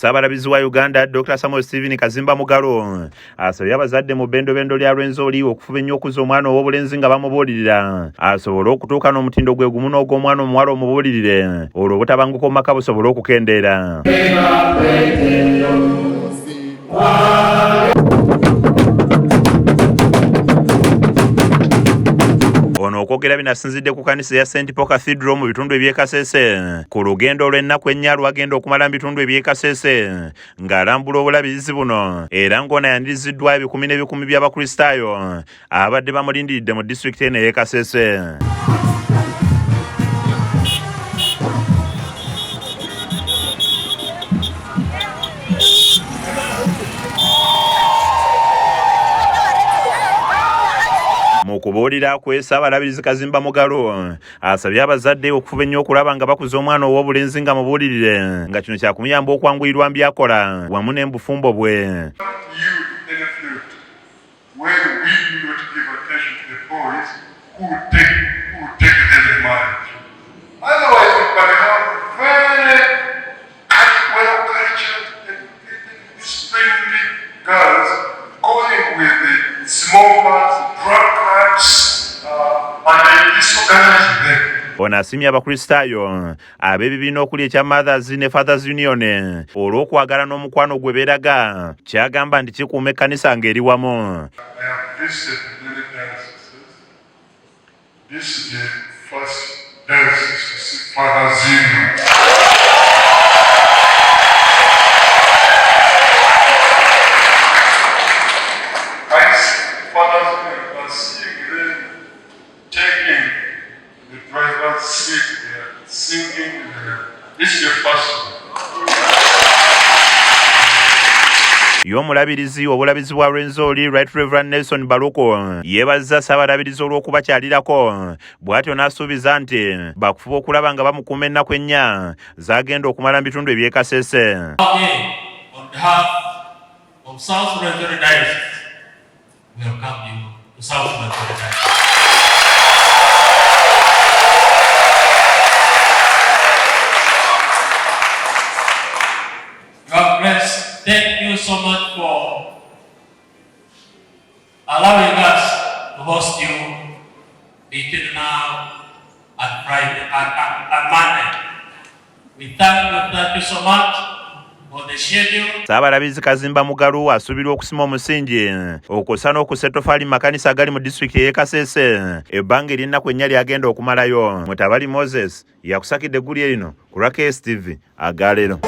Ssaabalabirizi wa Uganda Dr. Stephen KAZIMBA Mugalo asabye abazadde mu bendo lya Lwenzoli okufuba ennyo okuza omwana ow'obulenzi nga bamubuulirira asobole okutuuka n'omutindo gwe gumu n'ogw'omwana omuwala omubuulirire olwo obutabanguko mu maka busobole okukendeera. Ono okwogera binasinzidde ku kanisa ya St. Paul Cathedral mu bitundu eby'e Kasese ku lugendo lw'ennaku ennya lwagenda okumala mu bitundu eby'e Kasese ng'alambula obulabirizi buno era ng'ono yaniriziddwa ebikumi n'ebikumi by'abakristaayo abadde bamulindiridde mu disitulikiti eno ey'e Kasese. Mu kubuulira kwe Ssaabalabirizi KAZIMBA Mugalo asabye abazadde okufuba ennyo okulaba nga bakuza omwana ow'obulenzi nga mubuulirire nga kino kyakumuyamba okwanguyirwa mu by'akola wamu n'embufumbo bwe. Ono asimye abakristaayo ab'ebibiina okuli ekya Mothers ne Fathers Union olw'okwagala n'omukwano gwe beeraga kyagamba nti kikuuma ekkanisa ng'eri wamu. Y'omulabirizi obulabizi bwa Lwenzoli Right Reverend Nelson Baluko yeebazza Ssaabalabirizi olw'okubakyalirako bw'atyo n'asuubiza nti bakufuba okulaba nga bamukuuma ennaku ennya z'agenda okumala mu bitundu eby'e Kasese. On behalf of South Lwenzori Diocese, we welcome you to South Lwenzori Diocese. God bless. Thank you so much for allowing us to host you between now and Friday and Monday. We thank you so much for the schedule. Ssaabalabirizi KAZIMBA Mugalo asuubirwa okusima omusingi okussa n'okussa ettofaali mu makanisa agali mu disitulikiti ey'e Kasese ebbanga ery'ennaku ennya lyagenda okumalayo. Mutabali Moses yakusakidde eggulire lino ku Lwaki TV aga leero.